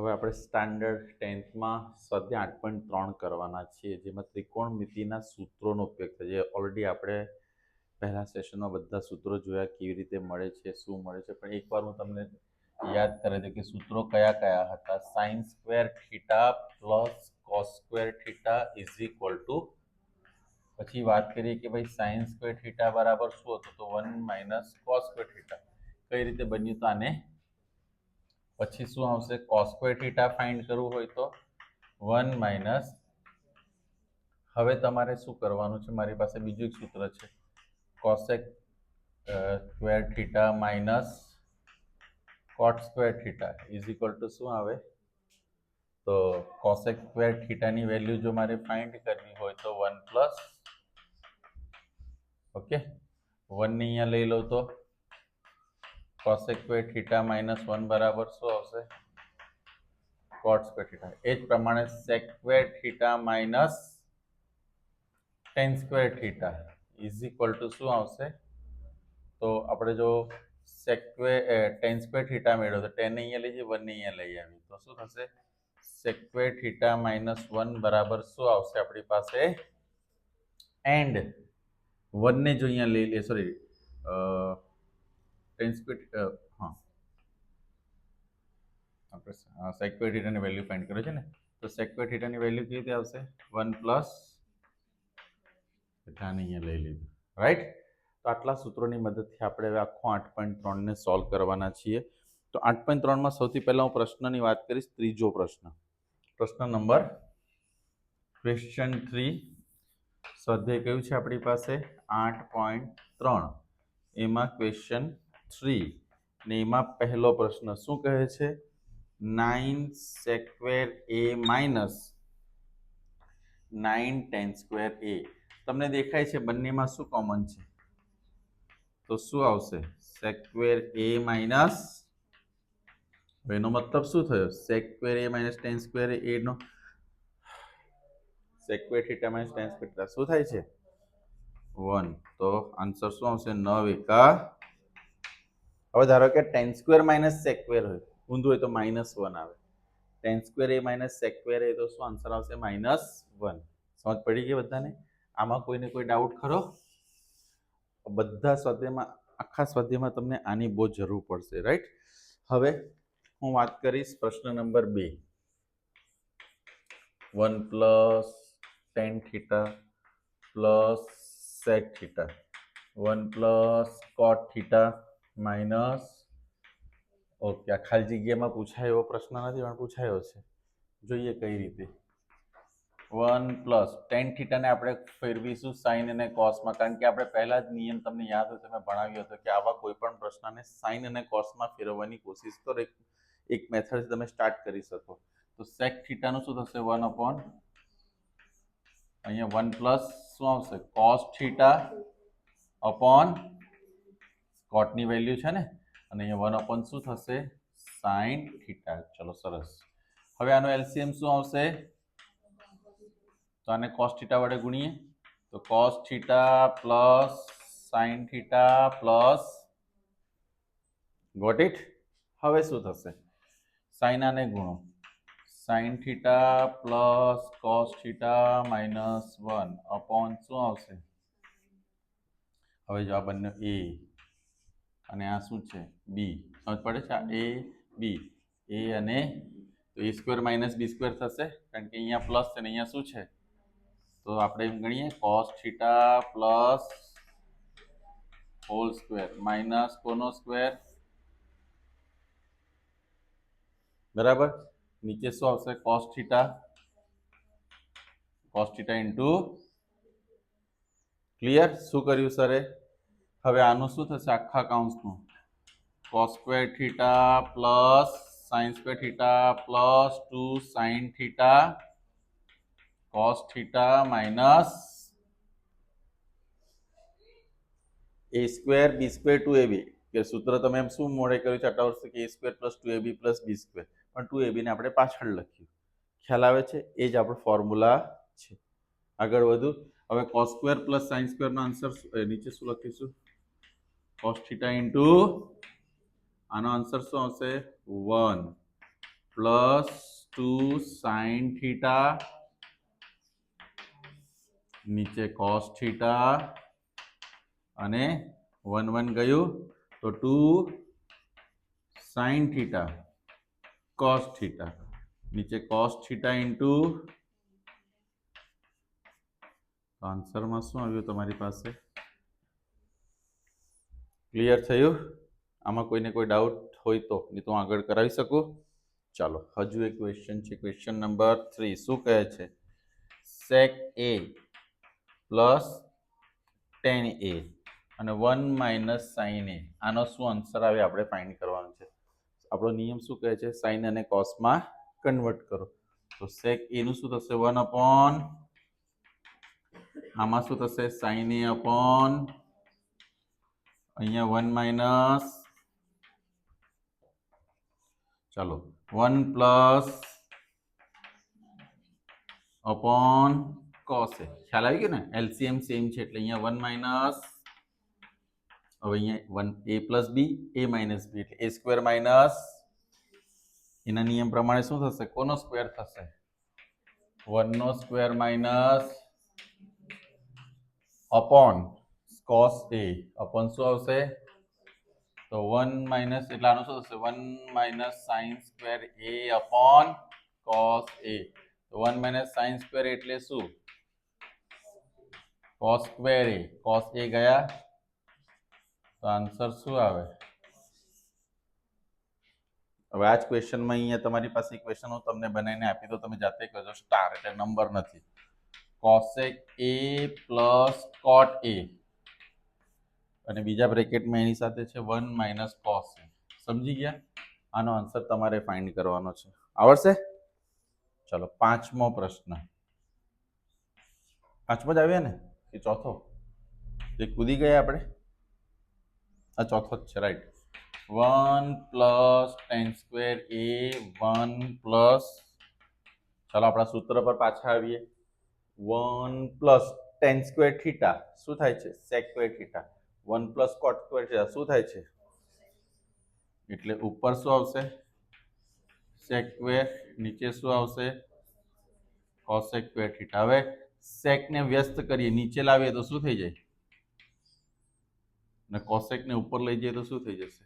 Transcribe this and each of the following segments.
હવે આપણે standard 10th માં સ્વાધ્યાય 8.3 કરવાના છીએ, જેમાં ત્રિકોણમિતિના સૂત્રોનો ઉપયોગ થાય છે. ઓલરેડી આપણે પહેલા સેશનમાં બધા સૂત્રો જોયા, કેવી રીતે મળે છે, શું મળે છે, પણ એકવાર હું તમને યાદ કરાવી દઉં કે સૂત્રો કયા કયા હતા. Sine square theta plus cos square theta is equal two, પછી વાત કરીએ કે ભાઈ સાઇન સ્ક્વેર થીટા બરાબર શું હતું, તો 1 માઇનસ કોસ સ્ક્વેર થીટા. કઈ રીતે બન્યું, તો આને પછી શું આવશે, કોસ સ્ક્વેર થીટા ફાઇન્ડ કરવું હોય તો 1 માઇનસ, હવે તમારે શું કરવાનું છે, મારી પાસે બીજું એક સૂત્ર છે, cosec square theta minus cot square theta is equal to શું આવે, તો કોસેક સ્ક્વેર થીટાની વેલ્યુ જો મારે ફાઇન્ડ કરવી હોય તો 1 પ્લસ, ઓકે, 1 ને અહીંયા લઈ લો તો કોસેક સ્ક્વેર થીટા માઇનસ 1 બરાબર શું આવશે, કોટ સ્ક્વેર થીટા. એ જ પ્રમાણે sec square theta minus tan square theta is equal to શું આવશે, તો આપણે જો sec square tan square theta મેળવ્યો તો 10 અહીંયા લઈ જઈએ, 1 ને અહીંયા લઈ આવી તો શું થશે, સેક સ્ક્વેર થીટા માઇનસ 1 બરાબર શું આવશે આપણી પાસે, એન્ડ 1 ને જો અહીંયા લઈ લે, સોરી ટેન સ્ક્વેર, હા આપણે સેક સ્ક્વેર થીટાની વેલ્યુ ફાઇન્ડ કર્યો છે ને, તો સેક સ્ક્વેર થીટાની વેલ્યુ કેવી રીતે આવશે, 1 પ્લસ, આને અહીંયા લઈ લીધું, રાઈટ. તો આટલા સૂત્રોની મદદથી આપણે હવે આખો 8.3 ને સોલ્વ કરવાના છીએ. તો 8.3 માં સૌથી પહેલા હું પ્રશ્નની વાત કરીશ. ત્રીજો પ્રશ્ન, પ્રશ્ન નંબર ક્વેશ્ચન 3, સ્વાધ્યાય કયું છે આપણી પાસે 8.3, એમાં ક્વેશ્ચન 3 ને એમાં પહેલો પ્રશ્ન શું કહે છે, 9 sec square a minus 9 tan square a. તમને દેખાય છે બંનેમાં શું કોમન છે, તો શું આવશે, sec સ્ક્વેર a માઇનસ, એનો મતલબ શું થયો, sec square a minus tan square a નો sec square theta minus tan square theta શું થાય છે 1, તો આન્સર શું આવશે 9 એકા. હવે ધારો કે tan square minus sec square હોય, ઊંધું હોય તો -1 આવે, tan square a minus sec square a, તો શું આન્સર આવશે -1. સમજ પડી ગઈ બધાને? આમાં કોઈને કોઈ ડાઉટ ખરો? બધા સ્વાધ્યાયમાં, આખા સ્વાધ્યાયમાં તમને આની બહુ જરૂર પડશે, રાઈટ. હવે હું વાત કરીશ પ્રશ્ન number 2, 1 plus tan theta plus sec theta, 1 plus cot theta minus, okay, આ ખાલી જગ્યામાં પૂછાય એવો પ્રશ્ન નથી પણ પૂછાયો છે, જોઈએ કઈ રીતે. 1 પ્લસ ટેન થીટાને આપણે ફેરવીશું સાઇન અને કોસમાં, કારણ કે આપણે પહેલા જ નિયમ તમને યાદ હોય તો મેં ભણાવ્યો હતો કે આવા કોઈ પણ પ્રશ્નને સાઇન અને કોસમાં ફેરવવાની કોશિશ કરો, એક મેથડ તમે સ્ટાર્ટ કરી શકો. તો સેક થીટાનું શું થશે 1 અપોન, અહીંયા 1 પ્લસ શું આવશે કોસ થીટા અપોન કોટની વેલ્યુ છે ને, અને અહીંયા 1 અપોન શું થશે સાઇન થીટા. ચલો સરસ. હવે આનો એલસીએમ શું આવશે, તો આને cos થીટા વડે ગુણીએ તો cos theta plus sin theta plus, got it. હવે શું થશે, sin આને ગુણો, sin theta plus cos theta minus 1 upon શું આવશે, હવે જો આ બંને a અને આ શું છે b, સમજ પડે છે, આ a b, a અને તો a square minus b square થશે, કારણ કે અહીંયા પ્લસ છે ને અહીંયા શું છે, તો આપણે એમ ગણીએ cos theta plus whole square minus કોનો સ્ક્વેર, બરાબર. નીચે શું આવશે cos થીટા ઇન્ટુ, ક્લિયર. શું કર્યું સરે, હવે આનું શું થશે આખા કાઉન્સનું, cos square theta plus sin square theta plus 2 sin theta cos theta minus a square b square 2ab, કે સૂત્ર તમે એમ શું મોડે કર્યું છે આટલા વર્ષથી કે a square plus 2ab plus b square, પણ 2ab ને આપણે પાછળ લખ્યું, ખ્યાલ આવે છે, એ જ આપણો ફોર્મ્યુલા છે. આગળ વધુ, હવે cos square plus sin square નો આન્સર નીચે શું લખીશું, cos થીટા ઇન્ટુ, આનો આન્સર શું આવશે 1 પ્લસ 2 સાઇન થીટા નીચે કોસ થીટા અને 1 1 ગયું તો 2 સાઇન થીટા કોસ થીટા નીચે કોસ થીટા ઇન્ટુ આન્સરમાં શું આવ્યું તમારી પાસે? ક્લિયર થયું? આમાં કોઈને કોઈ ડાઉટ હોય તો નહીં તો હું આગળ કરાવી શકું? ચાલો હજુ એક ક્વેશ્ચન છે. ક્વેશ્ચન નંબર 3 શું કહે છે? sec a plus tan a અને 1 માઇનસ sin a, આનો શું આન્સર આવે આપણે ફાઇન્ડ કરવાનું છે. આપણો નિયમ શું કહે છે? સાઇન અને કોસમાં કન્વર્ટ કરો. તો sec a નું શું થશે? 1 અપોન, આમાં શું થશે? sin a અપોન અહીંયા 1 માઇનસ, ચાલો 1 પ્લસ અપોન cos a. ખ્યાલ આવી ગયો ને? એલસીએમ સેમ છે એટલે અહીંયા 1 માઇનસ, હવે અહીંયા 1 a plus b, a minus b એટલે a સ્ક્વેર માઇનસ, એના નિયમ પ્રમાણે શું થશે? કોનો સ્ક્વેર થશે? 1 નો square minus upon cos a upon શું આવશે? તો 1 માઇનસ એટલે આનું શું થશે? 1 minus sine square a upon cos a. તો 1 માઇનસ સાઇન સ્ક્વેર એટલે શું? cos square a. cos a ગયા તો આન્સર શું આવે? હવે આ જ ક્વેશ્ચનમાં અહીંયા તમારી પાસે ક્વેશ્ચન હું તમને બનાવીને આપી દો, તમે જાતે કરજો. સ્ટાર એટલે નંબર નથી. cosec a plus cot a અને બીજા બ્રેકેટમાં એની સાથે છે 1 માઇનસ cos a. સમજી ગયા? આનો આન્સર તમારે ફાઇન્ડ કરવાનો છે. આવડશે? ચલો પાંચમો પ્રશ્ન. પાંચમો જ આવ્યા ને કે ચોથો? જે કૂદી ગયા આપણે? આ ચોથો જ છે, right. 1 plus tan square a 1 plus, ચાલો આપણા સૂત્ર પર પાછા આવીએ. 1 પ્લસ tan સ્ક્વેર થીટા શું થાય છે? sec square theta. 1 plus cot square theta શું થાય છે? એટલે ઉપર શું આવશે? sec સ્ક્વેર, નીચે શું આવશે? cosec square theta. હવે sec ને વ્યસ્ત કરીએ, નીચે લાવીએ તો શું થઈ જાય? ને cosec ને ઉપર લઈ જઈએ તો શું થઈ જશે?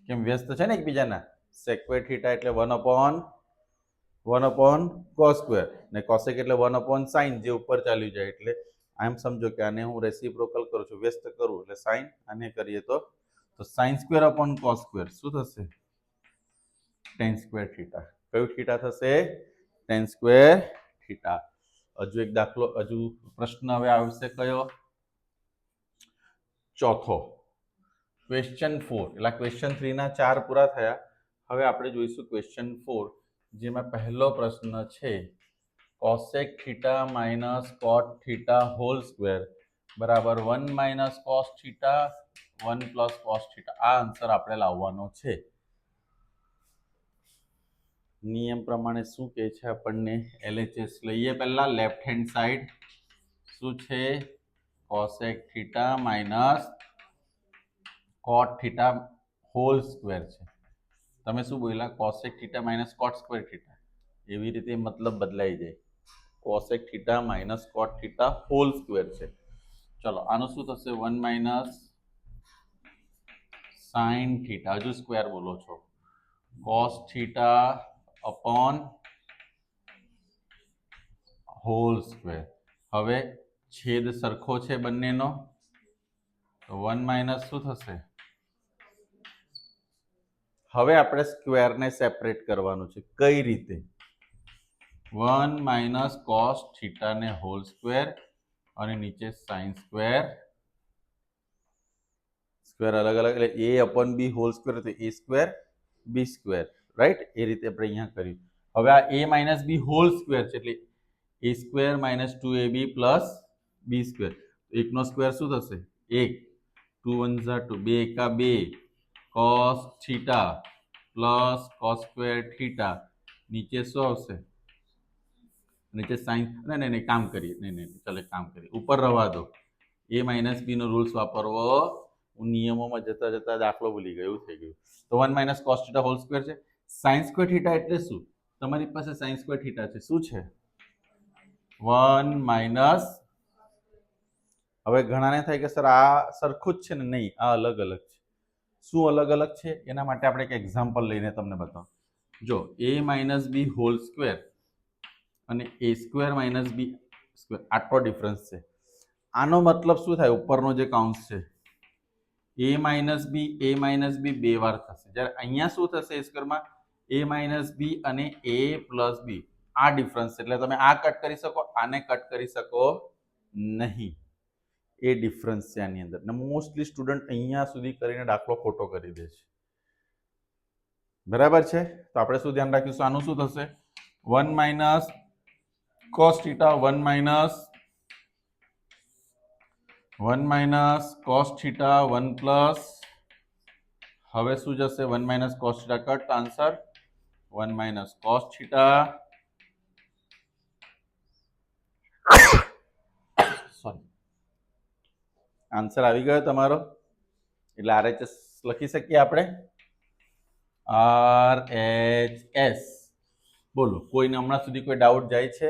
કેમ વ્યસ્ત છે ને એકબીજાના? sec સ્ક્વેર થીટા એટલે 1 અપોન cos સ્ક્વેર ને cosec એટલે 1 અપોન sin, જે ઉપર ચાલ્યું જાય. એટલે આમ સમજો કે આને હું રેસિપ્રોકલ કરું છું, વ્યસ્ત કરું એટલે sin, આને કરીએ તો sin square upon cos square શું થશે? tan square theta. કયું થીટા થશે? tan square theta. હજુ એક દાખલો, હજુ પ્રશ્ન હવે આવશે કયો? ચોથો. ક્વેશ્ચન 4. એટલે ક્વેશ્ચન 3 ના 4 પૂરા થયા. હવે આપણે જોઈશું ક્વેશ્ચન 4, જેમાં પહેલો પ્રશ્ન છે cosec theta minus cot theta whole square બરાબર 1 minus cos theta 1 plus cos theta. આ આન્સર આપણે લાવવાનો છે. નિયમ પ્રમાણે શું કહે છે આપણને? LHS લઈએ પહેલા. લેફ્ટ હેન્ડ સાઈડ શું છે? cosec theta minus cot theta hall square છે. તમે શું બોલ્યા? cosec theta minus cot square theta. એવી રીતે મતલબ બદલાઈ જાય. cosec theta minus cot theta hall square છે. ચલો આનું શું થશે? 1 માઇનસ સાઇન થીટા, હજુ સ્ક્વેર બોલો છો, cos theta upon whole square. હવે છેદ સરખો છે બંનેનો, તો 1 માઇનસ શું થશે? હવે આપણે સ્ક્વેરને સેપરેટ કરવાનું છે. કઈ રીતે? 1 માઇનસ કોસ થીટા ને હોલ સ્ક્વેર અને નીચે સાઇન સ્ક્વેર. સ્ક્વેર અલગ અલગ એટલે a upon b whole square તો a square b square, right? એ રીતે આપણે અહીંયા કર્યું. હવે આ a minus b whole square છે એટલે a square minus 2ab plus b square. એકનો સ્ક્વેર શું થશે? 1. 2 1 2, 2 એકા 2 cos theta plus cos square theta. નીચે શું આવશે? નીચે સાઇન. નહીં કામ કરીએ, નહીં ચાલો કામ કરીએ, ઉપર રવા દો. a માઇનસ b નો રૂલ્સ વાપરવો. હું નિયમોમાં જતા જતા દાખલો ભૂલી ગયો, એવું થઈ ગયું. તો 1 minus cos theta hall square છે. સાઇન સ્ક્વેર થીટા એટલે શું? તમારી પાસે સાઇન સ્ક્વેર થીટા છે, શું છે? 1 માઇનસ. હવે ઘણાને થાય કે સર આ સરખું જ છે ને? નહીં, આ અલગ અલગ છે. શું અલગ અલગ છે? એના માટે આપણે એક એક્ઝામ્પલ લઈને તમને બતાવો. જો a minus B whole square અને a square minus B square, આટલો ડિફરન્સ છે. આનો મતલબ શું થાય? ઉપરનો જે કાઉન્સ છે a માઇનસ બી બે વાર થશે. જ્યારે અહીંયા શું થશે? a સ્ક્વેરમાં a માઇનસ બી અને a પ્લસ બી, આ ડિફરન્સ એટલે તમે આ કટ કરી શકો, આને કટ કરી શકો નહીં. એ ડિફરન્સ છે આની અંદર. ને મોસ્ટલી સ્ટુડન્ટ અહીંયા સુધી કરીને દાખલો ખોટો કરી દે છે. બરાબર છે? તો આપણે શું ધ્યાન રાખીશું? આનું શું થશે? 1 minus cos theta 1 minus cos theta 1 plus, હવે શું જશે? 1 minus cos theta cut, answer 1 minus cos theta, sorry, answer આવી ગયો તમારો. એટલે RHS લખી શકીએ આપણે, RHS. બોલો, કોઈને હમણાં સુધી કોઈ ડાઉટ જાય છે?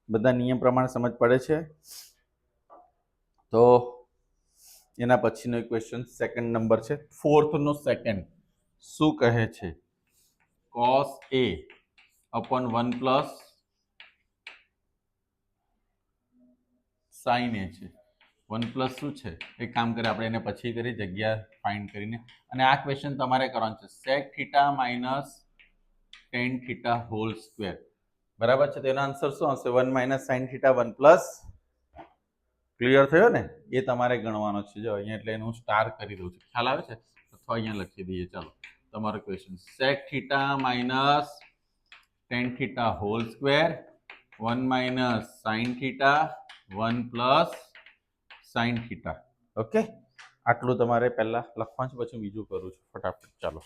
બધા નિયમ પ્રમાણે સમજ પડે છે? તો એના પછીનો ક્વેશ્ચન સેકન્ડ નંબર છે, 4th નો સેકન્ડ. શું કહે છે? cos a upon 1 plus sin a છે. 1 પ્લસ શું છે? એક કામ કરે, આપણે એને પછી કરી, જગ્યા ફાઇન્ડ કરીને. અને આ ક્વેશ્ચન તમારે કરવાનું છે sec theta minus tan theta whole square. બરાબર છે? તો એનો આન્સર શું હશે? 1 minus sin theta 1 plus. Clear થયો ને? એ તમારે ગણવાનો છે. જો અહીંયા એટલે એનું સ્ટાર કરી દઉં છું, ખ્યાલ આવે છે? અથવા અહીંયા લખી દઈએ. ચાલો, તમારો question sec theta minus tan theta whole square 1 minus sin theta 1 plus sin theta. Okay, આટલું તમારે પહેલા લખવાનું છે, પછી બીજું કરું છું ફટાફટ. ચાલો.